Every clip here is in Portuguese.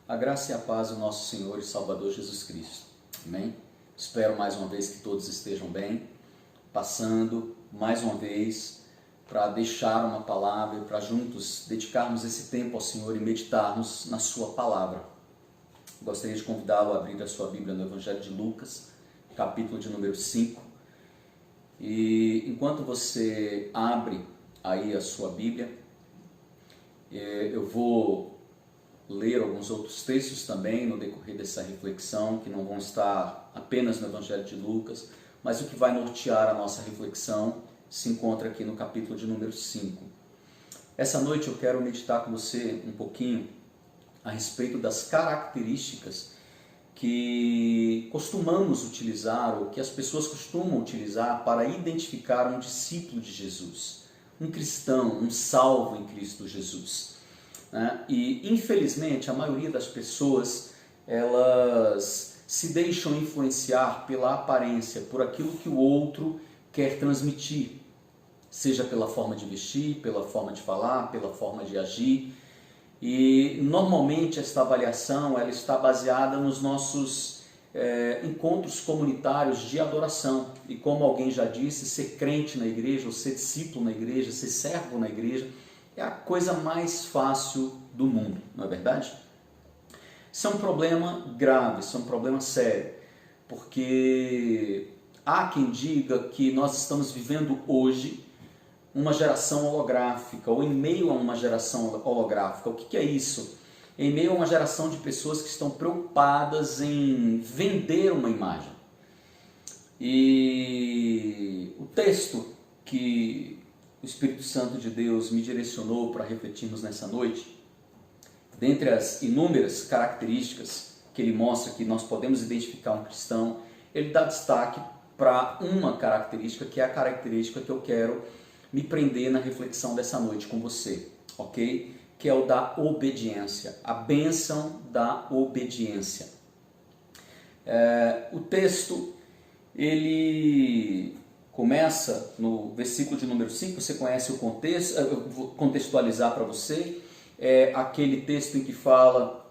A graça e a paz do nosso Senhor e Salvador Jesus Cristo. Amém? Espero mais uma vez que todos estejam bem, passando mais uma vez para deixar uma palavra e para juntos dedicarmos esse tempo ao Senhor e meditarmos na sua palavra. Gostaria de convidá-lo a abrir a sua Bíblia no Evangelho de Lucas, capítulo de número 5. E enquanto você abre aí a sua Bíblia, eu vou ler alguns outros textos também no decorrer dessa reflexão, que não vão estar apenas no Evangelho de Lucas, mas o que vai nortear a nossa reflexão se encontra aqui no capítulo de número 5. Essa noite eu quero meditar com você um pouquinho a respeito das características que costumamos utilizar, ou que as pessoas costumam utilizar para identificar um discípulo de Jesus, um cristão, um salvo em Cristo Jesus. E infelizmente a maioria das pessoas, elas se deixam influenciar pela aparência, por aquilo que o outro quer transmitir, seja pela forma de vestir, pela forma de falar, pela forma de agir. E normalmente esta avaliação ela está baseada nos nossos encontros comunitários de adoração. E como alguém já disse, ser crente na igreja, ou ser discípulo na igreja, ser servo na igreja, é a coisa mais fácil do mundo, não é verdade? Isso é um problema grave, isso é um problema sério, porque há quem diga que nós estamos vivendo hoje uma geração holográfica, ou em meio a uma geração holográfica. O que é isso? Em meio a uma geração de pessoas que estão preocupadas em vender uma imagem. E o texto que o Espírito Santo de Deus me direcionou para refletirmos nessa noite, dentre as inúmeras características que ele mostra que nós podemos identificar um cristão, ele dá destaque para uma característica, que é a característica que eu quero me prender na reflexão dessa noite com você, ok? Que é o da obediência, a bênção da obediência. O texto, ele começa no versículo de número 5, você conhece o contexto, eu vou contextualizar para você, é aquele texto em que fala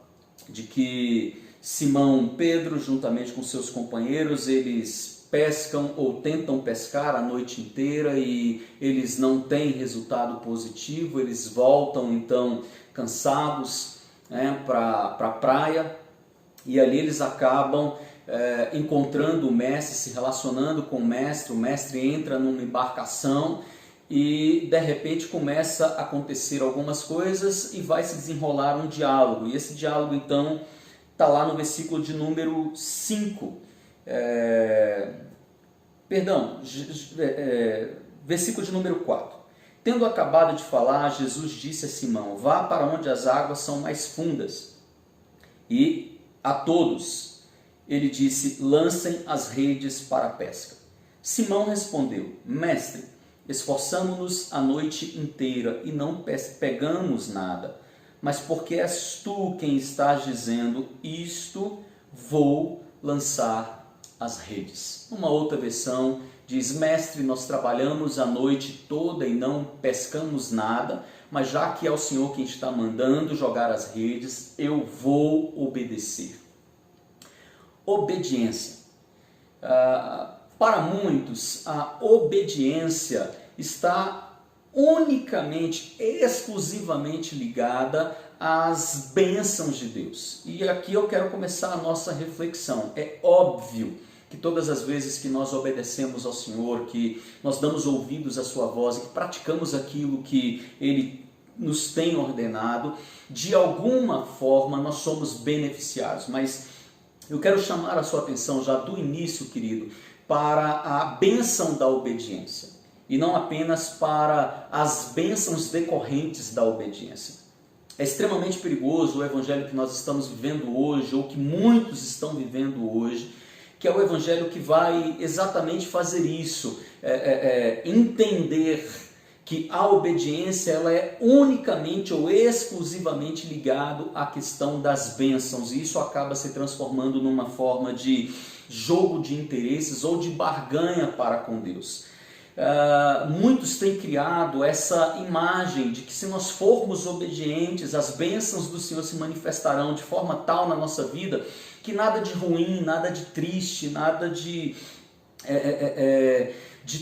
de que Simão Pedro, juntamente com seus companheiros, eles pescam ou tentam pescar a noite inteira e eles não têm resultado positivo, eles voltam então cansados para a praia e ali eles acabam encontrando o mestre, se relacionando com o mestre entra numa embarcação e de repente começa a acontecer algumas coisas e vai se desenrolar um diálogo, e esse diálogo então está lá no versículo de número 5, versículo de número 4. Tendo acabado de falar, Jesus disse a Simão: vá para onde as águas são mais fundas. E a todos ele disse: lancem as redes para a pesca. Simão respondeu: mestre, esforçamo-nos a noite inteira e não pegamos nada. Mas porque és tu quem estás dizendo isto, vou lançar as redes. Uma outra versão diz: mestre, nós trabalhamos a noite toda e não pescamos nada, mas já que é o Senhor quem está mandando jogar as redes, eu vou obedecer. Obediência. Para muitos, a obediência está unicamente, exclusivamente ligada às bênçãos de Deus. E aqui eu quero começar a nossa reflexão. É óbvio que todas as vezes que nós obedecemos ao Senhor, que nós damos ouvidos à sua voz e que praticamos aquilo que Ele nos tem ordenado, de alguma forma nós somos beneficiados. Mas eu quero chamar a sua atenção já do início, querido, para a bênção da obediência. E não apenas para as bênçãos decorrentes da obediência. É extremamente perigoso o evangelho que nós estamos vivendo hoje, ou que muitos estão vivendo hoje, que é o evangelho que vai exatamente fazer isso, entender que a obediência ela é unicamente ou exclusivamente ligado à questão das bênçãos, e isso acaba se transformando numa forma de jogo de interesses ou de barganha para com Deus. muitos têm criado essa imagem de que se nós formos obedientes, as bênçãos do Senhor se manifestarão de forma tal na nossa vida, que nada de ruim, nada de triste, nada de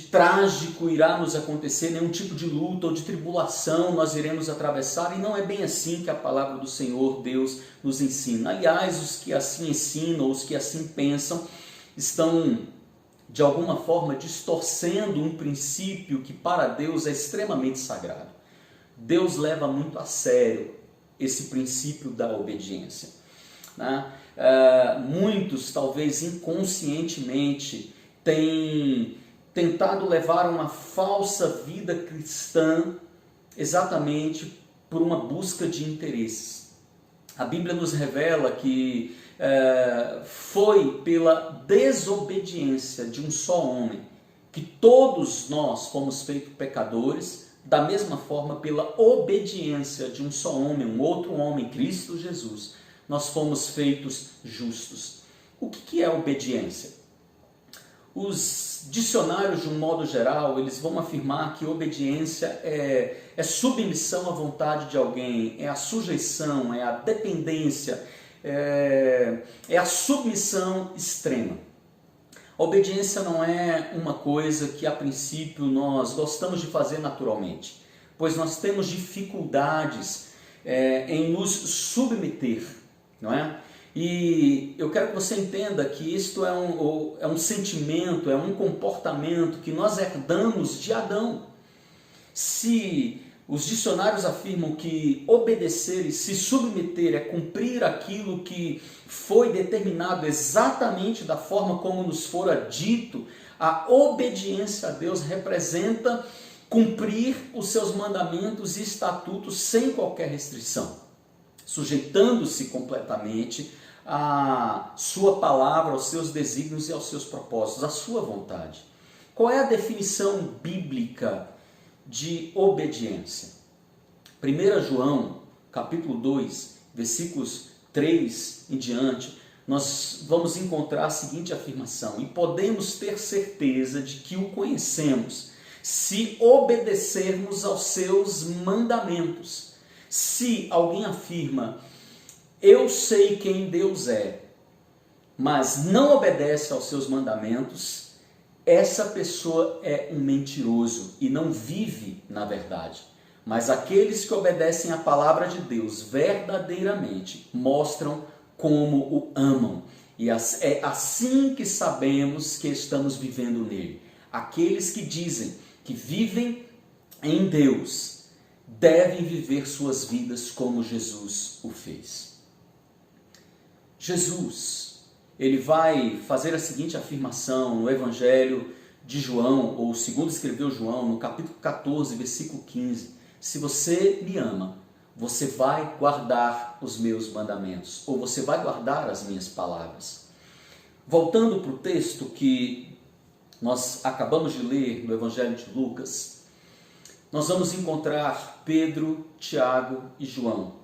trágico irá nos acontecer, nenhum tipo de luta ou de tribulação nós iremos atravessar, e não é bem assim que a palavra do Senhor Deus nos ensina. Aliás, os que assim ensinam, os que assim pensam, estão de alguma forma distorcendo um princípio que para Deus é extremamente sagrado. Deus leva muito a sério esse princípio da obediência, né? Muitos, talvez inconscientemente, têm tentado levar uma falsa vida cristã exatamente por uma busca de interesses. A Bíblia nos revela que foi pela desobediência de um só homem que todos nós fomos feitos pecadores, da mesma forma pela obediência de um só homem, um outro homem, Cristo Jesus, nós fomos feitos justos. O que é obediência? Os dicionários, de um modo geral, eles vão afirmar que obediência é submissão à vontade de alguém, é a sujeição, é a dependência, é a submissão extrema. A obediência não é uma coisa que a princípio nós gostamos de fazer naturalmente, pois nós temos dificuldades em nos submeter, não é? E eu quero que você entenda que isto é um sentimento, é um comportamento que nós herdamos de Adão. Se os dicionários afirmam que obedecer e se submeter é cumprir aquilo que foi determinado exatamente da forma como nos fora dito, a obediência a Deus representa cumprir os seus mandamentos e estatutos sem qualquer restrição, sujeitando-se completamente à sua palavra, aos seus desígnios e aos seus propósitos, à sua vontade. Qual é a definição bíblica de obediência? 1 João, capítulo 2, versículos 3 em diante, nós vamos encontrar a seguinte afirmação: e podemos ter certeza de que o conhecemos, se obedecermos aos seus mandamentos. Se alguém afirma, eu sei quem Deus é, mas não obedece aos seus mandamentos, essa pessoa é um mentiroso e não vive na verdade. Mas aqueles que obedecem à palavra de Deus verdadeiramente mostram como o amam. E é assim que sabemos que estamos vivendo nele. Aqueles que dizem que vivem em Deus devem viver suas vidas como Jesus o fez. Jesus, ele vai fazer a seguinte afirmação no Evangelho de João, ou segundo escreveu João, no capítulo 14, versículo 15. Se você me ama, você vai guardar os meus mandamentos, ou você vai guardar as minhas palavras. Voltando para o texto que nós acabamos de ler no Evangelho de Lucas, nós vamos encontrar Pedro, Tiago e João.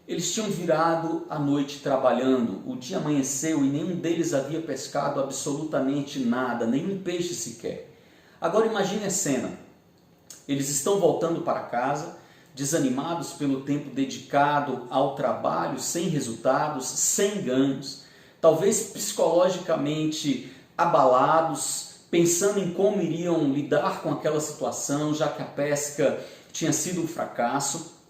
Eles tinham virado a noite trabalhando, o dia amanheceu e nenhum deles havia pescado absolutamente nada, nenhum peixe sequer. Agora imagine a cena, eles estão voltando para casa, desanimados pelo tempo dedicado ao trabalho, sem resultados, sem ganhos, talvez psicologicamente abalados, pensando em como iriam lidar com aquela situação, já que a pesca tinha sido um fracasso.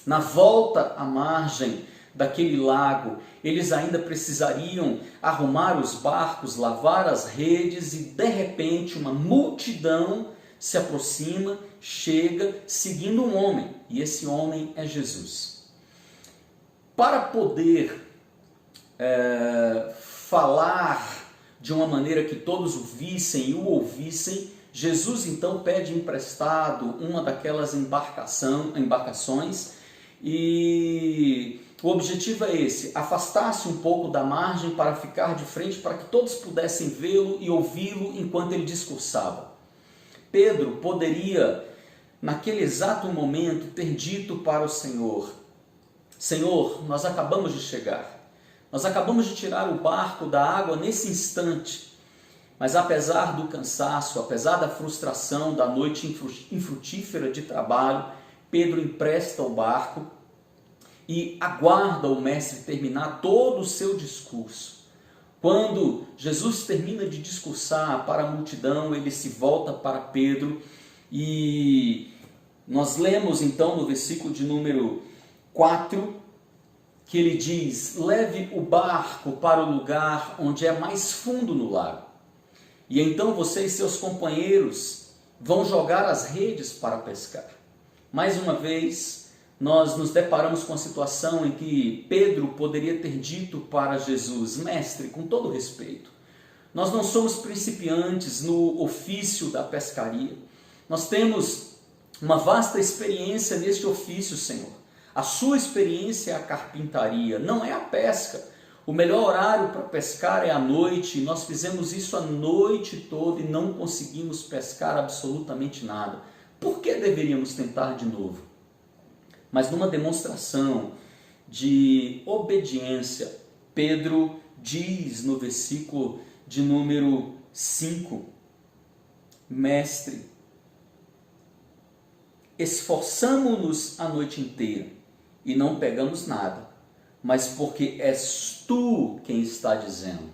Na volta à margem daquele lago, eles ainda precisariam arrumar os barcos, lavar as redes e de repente uma multidão se aproxima, chega, seguindo um homem, e esse homem é Jesus. Para poder falar de uma maneira que todos o vissem e o ouvissem, Jesus então pede emprestado uma daquelas embarcações, e o objetivo é esse: afastar-se um pouco da margem para ficar de frente, para que todos pudessem vê-lo e ouvi-lo enquanto ele discursava. Pedro poderia, naquele exato momento, ter dito para o Senhor: Senhor, nós acabamos de chegar, nós acabamos de tirar o barco da água nesse instante, Mas apesar do cansaço, apesar da frustração da noite infrutífera de trabalho, Pedro empresta o barco e aguarda o mestre terminar todo o seu discurso. Quando Jesus termina de discursar para a multidão, ele se volta para Pedro e nós lemos então no versículo de número 4, que ele diz: leve o barco para o lugar onde é mais fundo no lago. E então você e seus companheiros vão jogar as redes para pescar. Mais uma vez, nós nos deparamos com a situação em que Pedro poderia ter dito para Jesus: mestre, com todo respeito, nós não somos principiantes no ofício da pescaria. Nós temos uma vasta experiência neste ofício, Senhor. A sua experiência é a carpintaria, não é a pesca. O melhor horário para pescar é à noite. Nós fizemos isso a noite toda e não conseguimos pescar absolutamente nada. Por que deveríamos tentar de novo? Mas numa demonstração de obediência, Pedro diz no versículo de número 5: mestre, esforçamo-nos a noite inteira e não pegamos nada, mas porque és tu quem está dizendo,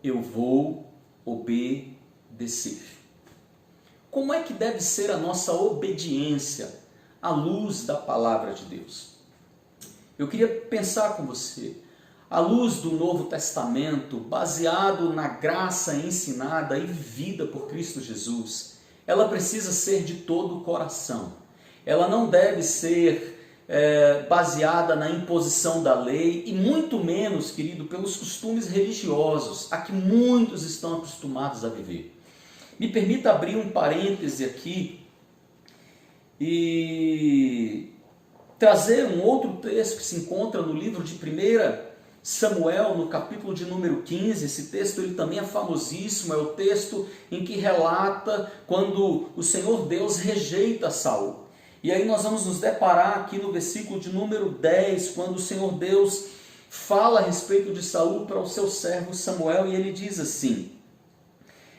eu vou obedecer. Como é que deve ser a nossa obediência à luz da palavra de Deus? Eu queria pensar com você, à luz do Novo Testamento, baseado na graça ensinada e vivida por Cristo Jesus, ela precisa ser de todo o coração. Ela não deve ser baseada na imposição da lei e muito menos, querido, pelos costumes religiosos a que muitos estão acostumados a viver. Me permita abrir um parêntese aqui e trazer um outro texto que se encontra no livro de 1 Samuel, no capítulo de número 15. Esse texto ele também é famosíssimo, é o texto em que relata quando o Senhor Deus rejeita Saul. E aí nós vamos nos deparar aqui no versículo de número 10, quando o Senhor Deus fala a respeito de Saul para o seu servo Samuel, e ele diz assim: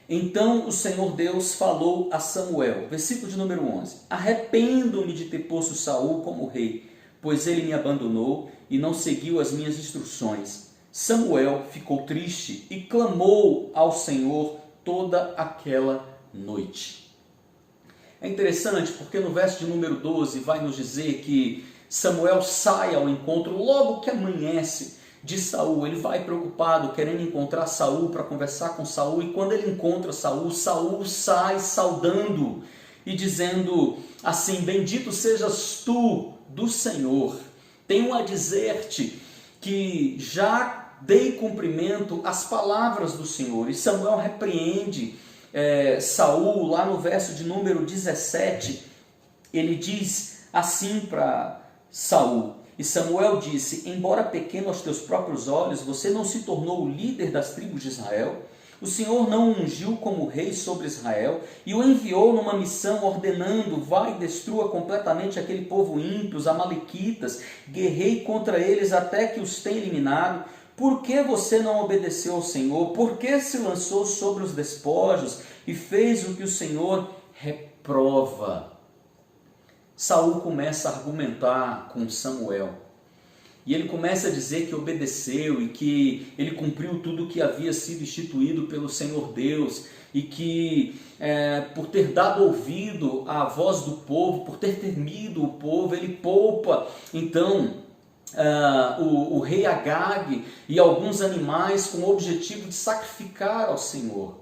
então o Senhor Deus falou a Samuel, versículo de número 11, arrependo-me de ter posto Saul como rei, pois ele me abandonou e não seguiu as minhas instruções. Samuel ficou triste e clamou ao Senhor toda aquela noite. É interessante porque no verso de número 12 vai nos dizer que Samuel sai ao encontro logo que amanhece de Saul. Ele vai preocupado, querendo encontrar Saul para conversar com Saul, e quando ele encontra Saul, Saul sai saudando e dizendo assim: bendito sejas tu do Senhor, tenho a dizer-te que já dei cumprimento às palavras do Senhor. E Samuel repreende Saul, lá no verso de número 17, ele diz assim para Saul: e Samuel disse, embora pequeno aos teus próprios olhos, você não se tornou o líder das tribos de Israel? O Senhor não o ungiu como rei sobre Israel e o enviou numa missão ordenando: vai e destrua completamente aquele povo ímpio, os amalequitas, guerrei contra eles até que os tenha eliminado. Por que você não obedeceu ao Senhor? Por que se lançou sobre os despojos e fez o que o Senhor reprova? Saul começa a argumentar com Samuel. E ele começa a dizer que obedeceu e que ele cumpriu tudo o que havia sido instituído pelo Senhor Deus. E que por ter dado ouvido à voz do povo, por ter temido o povo, ele poupa então o rei Agag e alguns animais com o objetivo de sacrificar ao Senhor.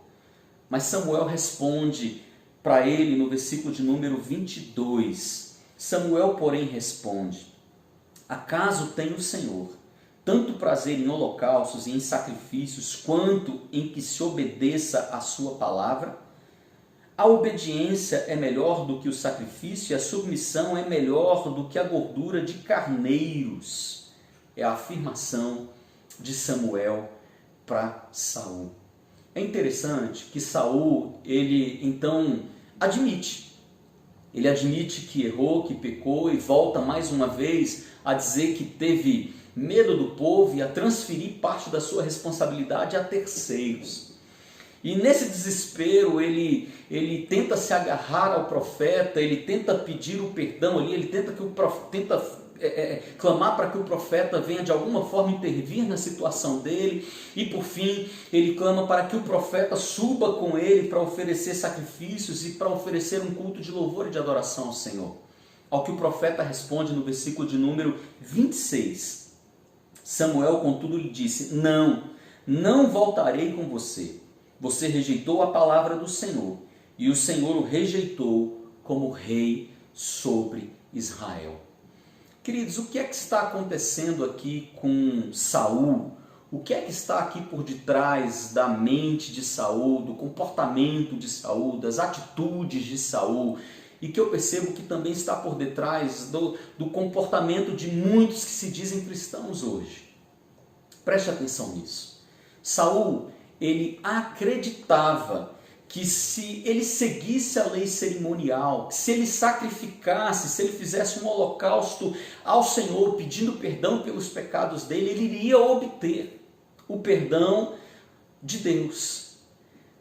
Mas Samuel responde para ele no versículo de número 22. Samuel, porém, responde: acaso tem o Senhor tanto prazer em holocaustos e em sacrifícios, quanto em que se obedeça a sua palavra? A obediência é melhor do que o sacrifício, e a submissão é melhor do que a gordura de carneiros. É a afirmação de Samuel para Saul. É interessante que Saul, ele então admite. Ele admite que errou, que pecou, e volta mais uma vez a dizer que teve medo do povo e a transferir parte da sua responsabilidade a terceiros. E nesse desespero ele tenta se agarrar ao profeta, ele tenta pedir o perdão ali, ele tenta clamar para que o profeta venha de alguma forma intervir na situação dele, e por fim ele clama para que o profeta suba com ele para oferecer sacrifícios e para oferecer um culto de louvor e de adoração ao Senhor. Ao que o profeta responde no versículo de número 26. Samuel, contudo, lhe disse: não voltarei com você. Você rejeitou a palavra do Senhor, e o Senhor o rejeitou como rei sobre Israel. Queridos, o que é que está acontecendo aqui com Saul? O que é que está aqui por detrás da mente de Saul, do comportamento de Saul, das atitudes de Saul? E que eu percebo que também está por detrás do comportamento de muitos que se dizem cristãos hoje. Preste atenção nisso. Saul, ele acreditava que se ele seguisse a lei cerimonial, se ele sacrificasse, se ele fizesse um holocausto ao Senhor pedindo perdão pelos pecados dele, ele iria obter o perdão de Deus.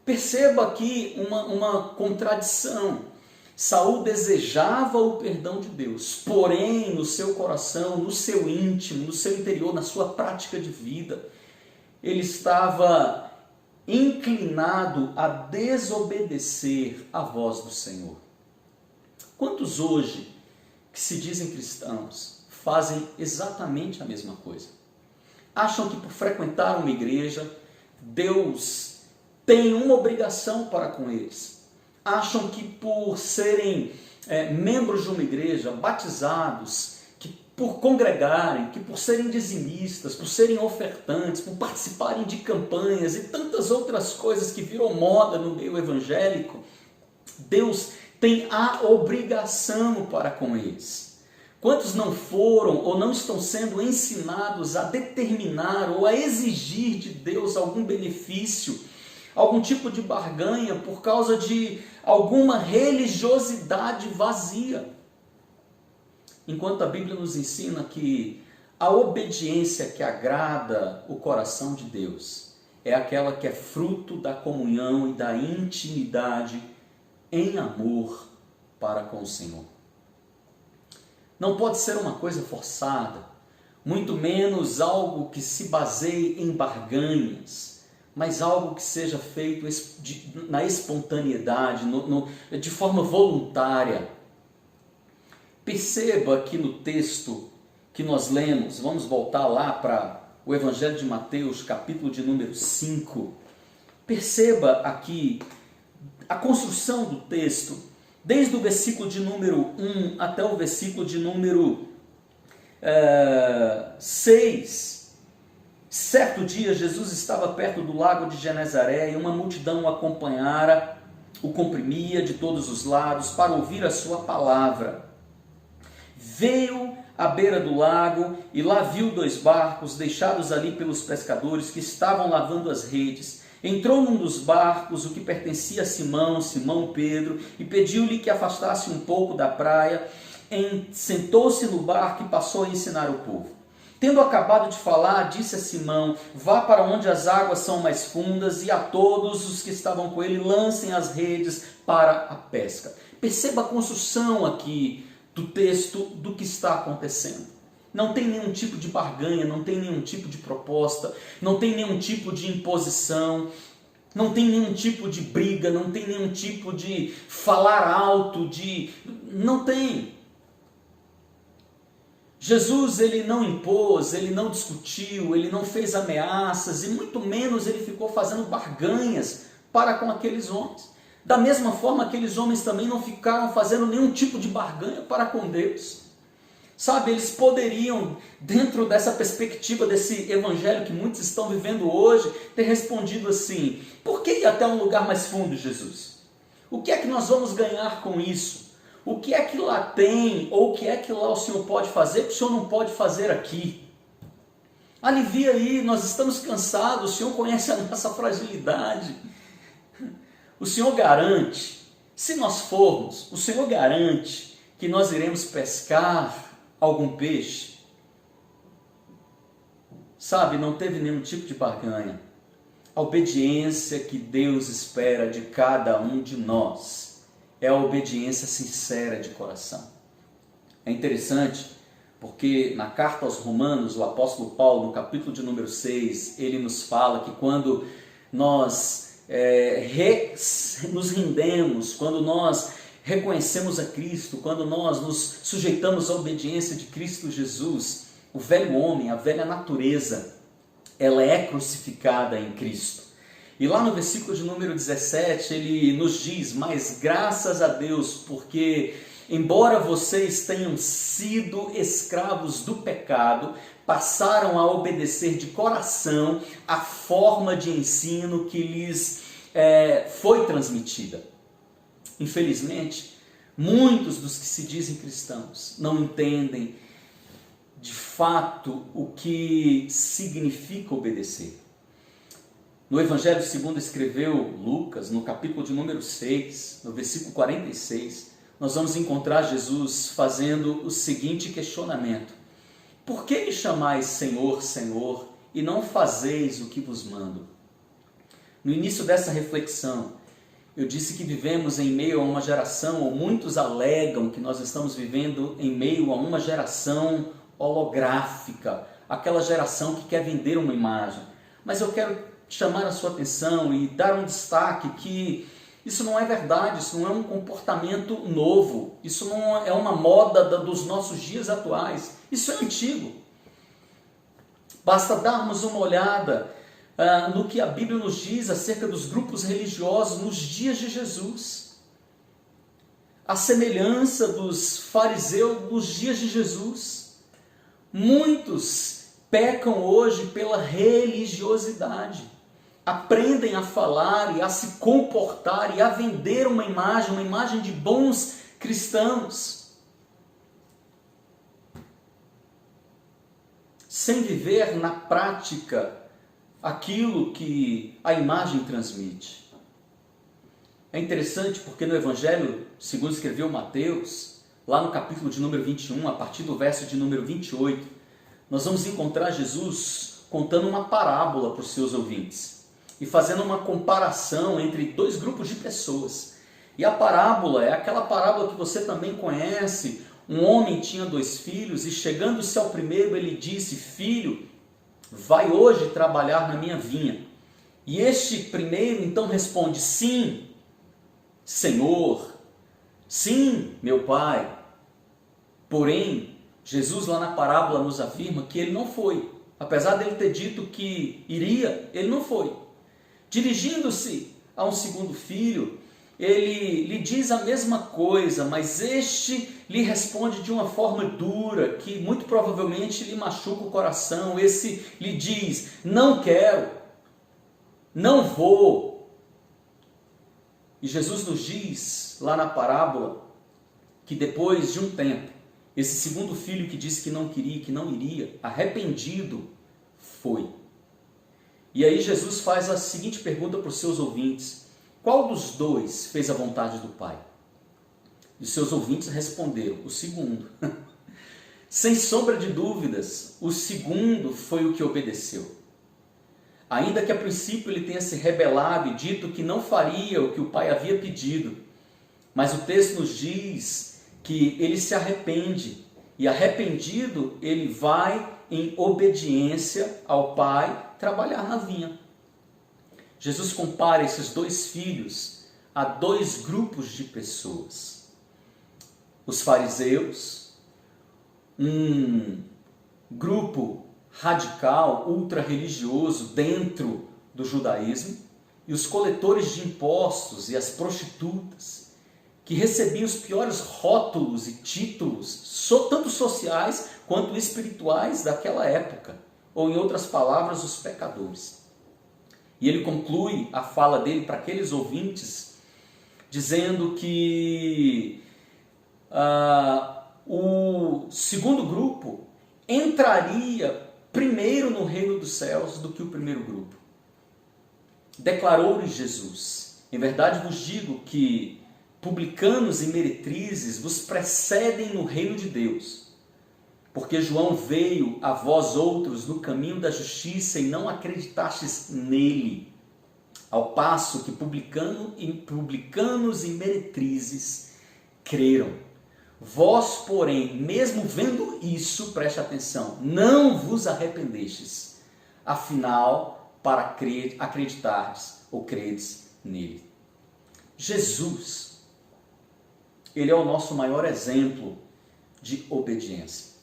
Perceba aqui uma contradição. Saul desejava o perdão de Deus, porém no seu coração, no seu íntimo, no seu interior, na sua prática de vida, ele estava inclinado a desobedecer à voz do Senhor. Quantos hoje que se dizem cristãos fazem exatamente a mesma coisa? Acham que por frequentar uma igreja, Deus tem uma obrigação para com eles. Acham que por serem membros de uma igreja, batizados, que por congregarem, que por serem dizimistas, por serem ofertantes, por participarem de campanhas e tantas outras coisas que viram moda no meio evangélico, Deus tem a obrigação para com eles. Quantos não foram ou não estão sendo ensinados a determinar ou a exigir de Deus algum benefício, algum tipo de barganha por causa de alguma religiosidade vazia? Enquanto a Bíblia nos ensina que a obediência que agrada o coração de Deus é aquela que é fruto da comunhão e da intimidade em amor para com o Senhor. Não pode ser uma coisa forçada, muito menos algo que se baseie em barganhas, mas algo que seja feito na espontaneidade, de forma voluntária. Perceba aqui no texto que nós lemos, vamos voltar lá para o Evangelho de Mateus, capítulo de número 5. Perceba aqui a construção do texto, desde o versículo de número 1 até o versículo de número 6. Certo dia, Jesus estava perto do lago de Genezaré e uma multidão o acompanhara, o comprimia de todos os lados para ouvir a sua palavra. Veio à beira do lago e lá viu 2 barcos deixados ali pelos pescadores que estavam lavando as redes. Entrou num dos barcos, o que pertencia a Simão Pedro, e pediu-lhe que afastasse um pouco da praia. Sentou-se no barco e passou a ensinar o povo. Tendo acabado de falar, disse a Simão: vá para onde as águas são mais fundas e a todos os que estavam com ele lancem as redes para a pesca. Perceba a construção aqui do texto do que está acontecendo. Não tem nenhum tipo de barganha, não tem nenhum tipo de proposta, não tem nenhum tipo de imposição, não tem nenhum tipo de briga, não tem nenhum tipo de falar alto, não tem. Jesus, ele não impôs, ele não discutiu, ele não fez ameaças e muito menos ele ficou fazendo barganhas para com aqueles homens. Da mesma forma, aqueles homens também não ficaram fazendo nenhum tipo de barganha para com Deus. Sabe, eles poderiam, dentro dessa perspectiva desse evangelho que muitos estão vivendo hoje, ter respondido assim: por que ir até um lugar mais fundo, Jesus? O que é que nós vamos ganhar com isso? O que é que lá tem, ou o que é que lá o Senhor pode fazer que o Senhor não pode fazer aqui? Alivia aí, nós estamos cansados, o Senhor conhece a nossa fragilidade. O Senhor garante, se nós formos, o Senhor garante que nós iremos pescar algum peixe. Sabe, não teve nenhum tipo de barganha. A obediência que Deus espera de cada um de nós é a obediência sincera de coração. É interessante porque na carta aos Romanos, o apóstolo Paulo, no capítulo de número 6, ele nos fala que quando nós nos rendemos, quando nós reconhecemos a Cristo, quando nós nos sujeitamos à obediência de Cristo Jesus, o velho homem, a velha natureza, ela é crucificada em Cristo. E lá no versículo de número 17, ele nos diz: mas graças a Deus, porque embora vocês tenham sido escravos do pecado, passaram a obedecer de coração a forma de ensino que lhes foi transmitida. Infelizmente, muitos dos que se dizem cristãos não entendem de fato o que significa obedecer. No Evangelho segundo escreveu Lucas, no capítulo de número 6, no versículo 46, nós vamos encontrar Jesus fazendo o seguinte questionamento: por que me chamais Senhor, Senhor, e não fazeis o que vos mando? No início dessa reflexão, eu disse que vivemos em meio a uma geração, ou muitos alegam que nós estamos vivendo em meio a uma geração holográfica, aquela geração que quer vender uma imagem. Mas eu quero chamar a sua atenção e dar um destaque que isso não é verdade, isso não é um comportamento novo, isso não é uma moda dos nossos dias atuais, isso é antigo. Basta darmos uma olhada no que a Bíblia nos diz acerca dos grupos religiosos nos dias de Jesus. A semelhança dos fariseus nos dias de Jesus. Muitos pecam hoje pela religiosidade. Aprendem a falar e a se comportar e a vender uma imagem de bons cristãos, sem viver na prática aquilo que a imagem transmite. É interessante porque no Evangelho, segundo escreveu Mateus, lá no capítulo de número 21, a partir do verso de número 28, nós vamos encontrar Jesus contando uma parábola para os seus ouvintes e fazendo uma comparação entre dois grupos de pessoas. E a parábola é aquela parábola que você também conhece. Um homem tinha 2 filhos e chegando-se ao primeiro ele disse: filho, vai hoje trabalhar na minha vinha. E este primeiro então responde: sim, Senhor, sim, meu pai. Porém, Jesus lá na parábola nos afirma que ele não foi. Apesar dele ter dito que iria, ele não foi. Dirigindo-se a um segundo filho, ele lhe diz a mesma coisa, mas este lhe responde de uma forma dura, que muito provavelmente lhe machuca o coração. Esse lhe diz: não quero, não vou. E Jesus nos diz lá na parábola que depois de um tempo, esse segundo filho que disse que não queria, que não iria, arrependido, foi. E aí Jesus faz a seguinte pergunta para os seus ouvintes: qual dos dois fez a vontade do Pai? E os seus ouvintes responderam: o segundo. Sem sombra de dúvidas, o segundo foi o que obedeceu. Ainda que a princípio ele tenha se rebelado e dito que não faria o que o Pai havia pedido, mas o texto nos diz que ele se arrepende, e arrependido ele vai em obediência ao Pai trabalhar na vinha. Jesus compara esses 2 filhos a 2 grupos de pessoas. Os fariseus, um grupo radical, ultra-religioso dentro do judaísmo, e os coletores de impostos e as prostitutas, que recebiam os piores rótulos e títulos, tanto sociais quanto espirituais daquela época, ou em outras palavras, os pecadores. E ele conclui a fala dele para aqueles ouvintes, dizendo que o segundo grupo entraria primeiro no reino dos céus do que o primeiro grupo. Declarou-lhes Jesus: em verdade vos digo que publicanos e meretrizes vos precedem no reino de Deus, porque João veio a vós outros no caminho da justiça e não acreditastes nele. ao passo que publicanos e meretrizes creram. Vós, porém, mesmo vendo isso, preste atenção, não vos arrependestes, afinal, para acreditardes ou credes nele. Jesus, ele é o nosso maior exemplo de obediência.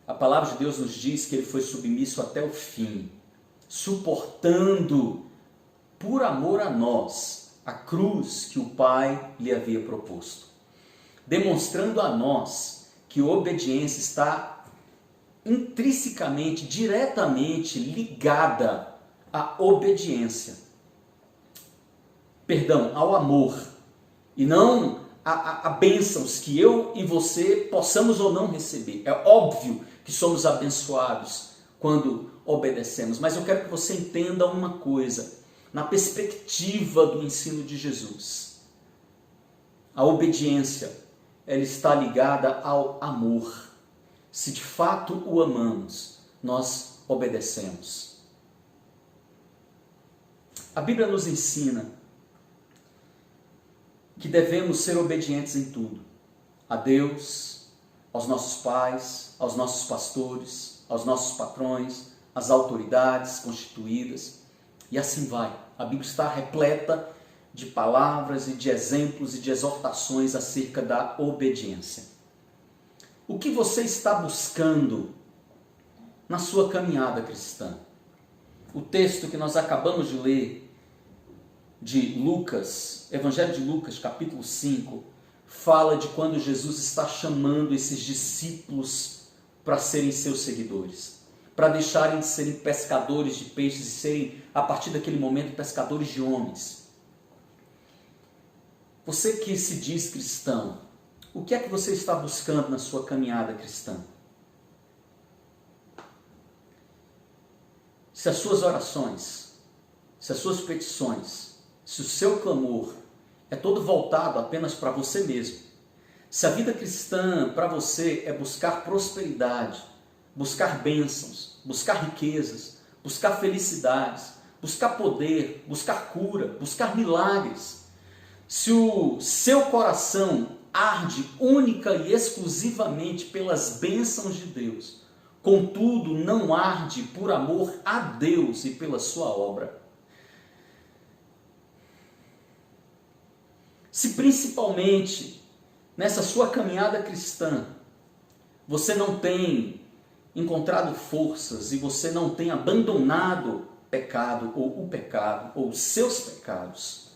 A palavra de Deus nos diz que ele foi submisso até o fim, suportando por amor a nós a cruz que o Pai lhe havia proposto, demonstrando a nós que a obediência está intrinsecamente, diretamente ligada à obediência. Ao amor, e não a bênçãos que eu e você possamos ou não receber. É óbvio que somos abençoados quando obedecemos, mas eu quero que você entenda uma coisa, na perspectiva do ensino de Jesus. A obediência, ela está ligada ao amor. Se de fato o amamos, nós obedecemos. A Bíblia nos ensina que devemos ser obedientes em tudo. A Deus, aos nossos pais, aos nossos pastores, aos nossos patrões, às autoridades constituídas, e assim vai. A Bíblia está repleta de palavras e de exemplos e de exortações acerca da obediência. O que você está buscando na sua caminhada cristã? O texto que nós acabamos de ler, de Lucas, Evangelho de Lucas, capítulo 5, fala de quando Jesus está chamando esses discípulos para serem seus seguidores, para deixarem de serem pescadores de peixes e serem, a partir daquele momento, pescadores de homens. Você que se diz cristão, o que é que você está buscando na sua caminhada cristã? Se as suas orações, se as suas petições, se o seu clamor é todo voltado apenas para você mesmo, se a vida cristã para você é buscar prosperidade, buscar bênçãos, buscar riquezas, buscar felicidades, buscar poder, buscar cura, buscar milagres, se o seu coração arde única e exclusivamente pelas bênçãos de Deus, contudo não arde por amor a Deus e pela sua obra, se principalmente nessa sua caminhada cristã você não tem encontrado forças e você não tem abandonado pecado ou o pecado ou os seus pecados,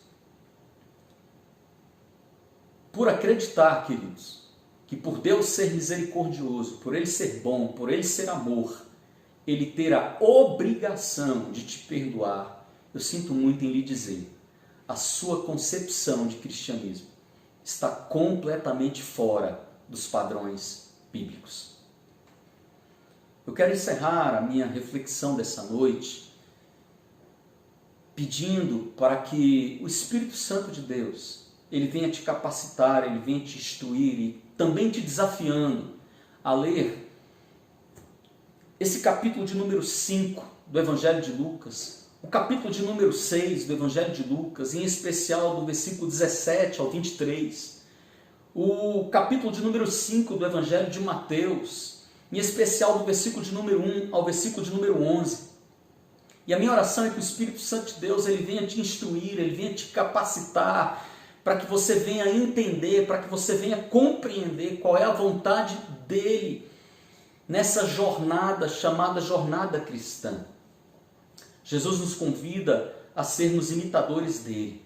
por acreditar, queridos, que por Deus ser misericordioso, por Ele ser bom, por Ele ser amor, Ele ter a obrigação de te perdoar, eu sinto muito em lhe dizer, a sua concepção de cristianismo está completamente fora dos padrões bíblicos. Eu quero encerrar a minha reflexão dessa noite pedindo para que o Espírito Santo de Deus, ele venha te capacitar, ele venha te instruir e também te desafiando a ler esse capítulo de número 5 do Evangelho de Lucas, o capítulo de número 6 do Evangelho de Lucas, em especial do versículo 17 ao 23, o capítulo de número 5 do Evangelho de Mateus, em especial do versículo de número 1 ao versículo de número 11. E a minha oração é que o Espírito Santo de Deus ele venha te instruir, ele venha te capacitar, para que você venha entender, para que você venha compreender qual é a vontade dele nessa jornada chamada jornada cristã. Jesus nos convida a sermos imitadores dele,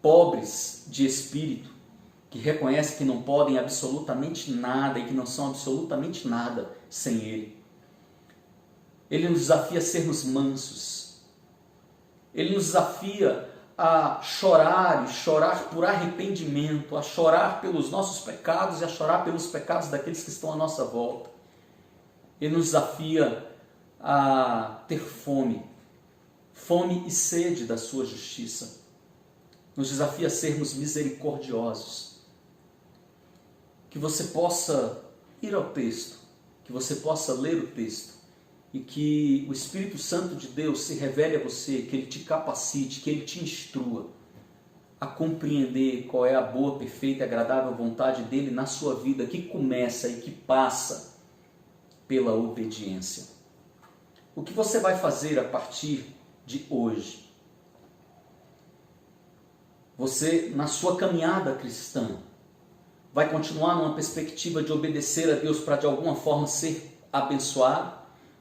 pobres de espírito, que reconhecem que não podem absolutamente nada e que não são absolutamente nada sem ele. Ele nos desafia a sermos mansos. Ele nos desafia a chorar e chorar por arrependimento, a chorar pelos nossos pecados e a chorar pelos pecados daqueles que estão à nossa volta. Ele nos desafia a ter fome e sede da sua justiça. Nos desafia a sermos misericordiosos. Que você possa ir ao texto, que você possa ler o texto e que o Espírito Santo de Deus se revele a você, que Ele te capacite, que Ele te instrua a compreender qual é a boa, perfeita e agradável vontade dEle na sua vida, que começa e que passa pela obediência. O que você vai fazer a partir de hoje? Você, na sua caminhada cristã, vai continuar numa perspectiva de obedecer a Deus para de alguma forma ser abençoado?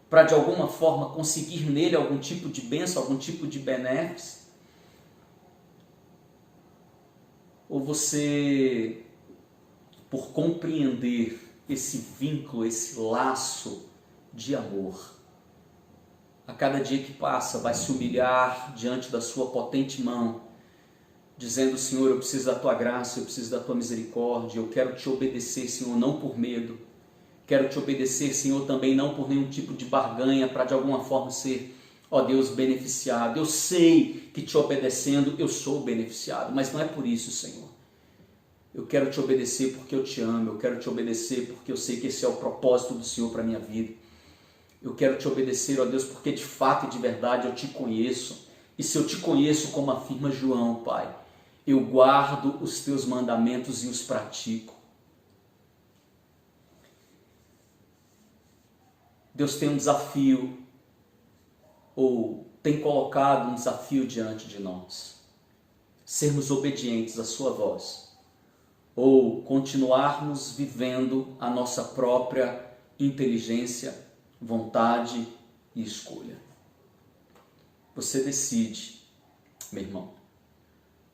Para de alguma forma conseguir nele algum tipo de bênção, algum tipo de benefício? Ou você, por compreender esse vínculo, esse laço de amor, a cada dia que passa vai se humilhar diante da sua potente mão, dizendo: Senhor, eu preciso da tua graça, eu preciso da tua misericórdia, eu quero te obedecer, Senhor, não por medo, quero te obedecer, Senhor, também não por nenhum tipo de barganha, para de alguma forma ser, ó Deus, beneficiado. Eu sei que te obedecendo eu sou beneficiado, mas não é por isso, Senhor. Eu quero te obedecer porque eu te amo, eu quero te obedecer porque eu sei que esse é o propósito do Senhor para a minha vida. Eu quero te obedecer, ó Deus, porque de fato e de verdade eu te conheço. E se eu te conheço, como afirma João, Pai, eu guardo os teus mandamentos e os pratico. Deus tem um desafio, ou tem colocado um desafio diante de nós. Sermos obedientes à sua voz, ou continuarmos vivendo a nossa própria inteligência, vontade e escolha. Você decide, meu irmão.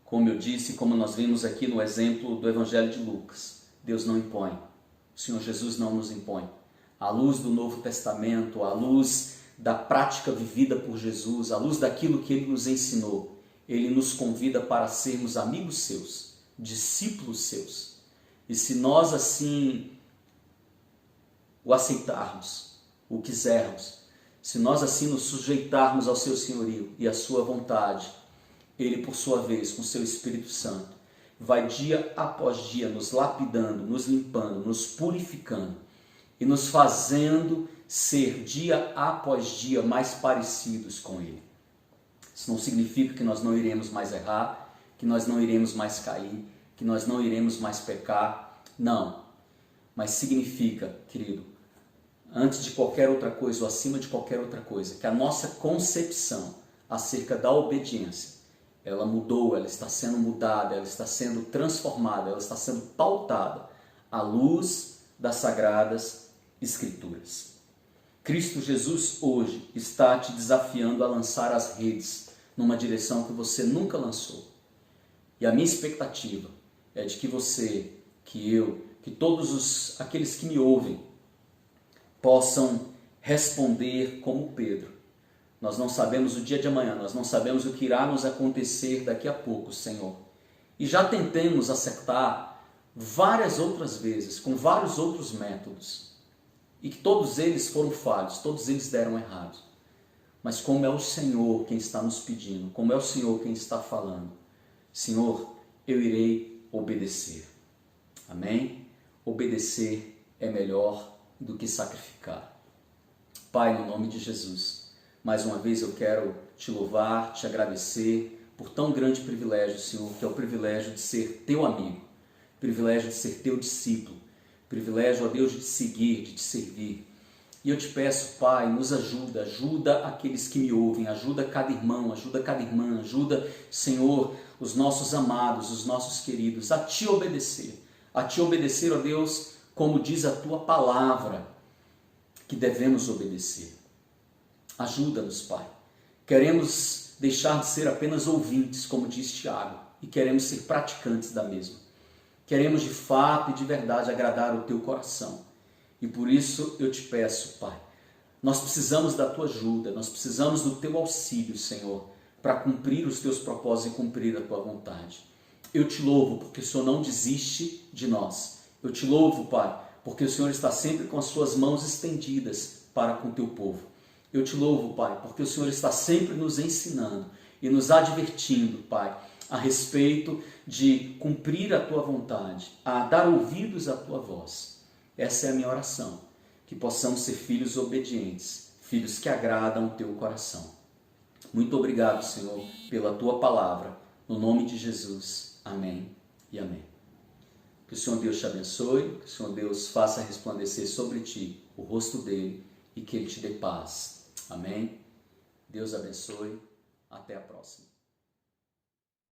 Como eu disse, como nós vimos aqui no exemplo do Evangelho de Lucas, Deus não impõe, o Senhor Jesus não nos impõe. À luz do Novo Testamento, à luz da prática vivida por Jesus, à luz daquilo que Ele nos ensinou, Ele nos convida para sermos amigos seus, discípulos seus. E se nós assim o aceitarmos, o quisermos, se nós assim nos sujeitarmos ao seu senhorio e à sua vontade, Ele, por sua vez, com seu Espírito Santo, vai dia após dia nos lapidando, nos limpando, nos purificando e nos fazendo ser dia após dia mais parecidos com Ele. Isso não significa que nós não iremos mais errar, que nós não iremos mais cair, que nós não iremos mais pecar. Não. Mas significa, querido, antes de qualquer outra coisa ou acima de qualquer outra coisa, que a nossa concepção acerca da obediência, ela mudou, ela está sendo mudada, ela está sendo transformada, ela está sendo pautada à luz das Sagradas Escrituras. Cristo Jesus hoje está te desafiando a lançar as redes numa direção que você nunca lançou. E a minha expectativa é de que você, que eu, que todos aqueles que me ouvem possam responder como Pedro. Nós não sabemos o dia de amanhã, nós não sabemos o que irá nos acontecer daqui a pouco, Senhor. E já tentamos acertar várias outras vezes, com vários outros métodos. E que todos eles foram falhos, todos eles deram errado. Mas como é o Senhor quem está nos pedindo, como é o Senhor quem está falando, Senhor, eu irei obedecer. Amém? Obedecer é melhor do que sacrificar. Pai, no nome de Jesus, mais uma vez eu quero te louvar, te agradecer por tão grande privilégio, Senhor, que é o privilégio de ser teu amigo, privilégio de ser teu discípulo, privilégio, ó Deus, de te seguir, de te servir. E eu te peço, Pai, nos ajuda, ajuda aqueles que me ouvem, ajuda cada irmão, ajuda cada irmã, ajuda, Senhor, os nossos amados, os nossos queridos, a te obedecer, ó Deus, como diz a tua palavra, que devemos obedecer. Ajuda-nos, Pai. Queremos deixar de ser apenas ouvintes, como diz Tiago, e queremos ser praticantes da mesma. Queremos de fato e de verdade agradar o teu coração. E por isso eu te peço, Pai, nós precisamos da tua ajuda, nós precisamos do teu auxílio, Senhor, para cumprir os teus propósitos e cumprir a tua vontade. Eu te louvo porque o Senhor não desiste de nós. Eu te louvo, Pai, porque o Senhor está sempre com as suas mãos estendidas para com o teu povo. Eu te louvo, Pai, porque o Senhor está sempre nos ensinando e nos advertindo, Pai, a respeito de cumprir a tua vontade, a dar ouvidos à tua voz. Essa é a minha oração, que possamos ser filhos obedientes, filhos que agradam o teu coração. Muito obrigado, Senhor, pela tua palavra. No nome de Jesus. Amém e amém. Que o Senhor Deus te abençoe, que o Senhor Deus faça resplandecer sobre ti o rosto dele e que ele te dê paz. Amém? Deus abençoe. Até a próxima.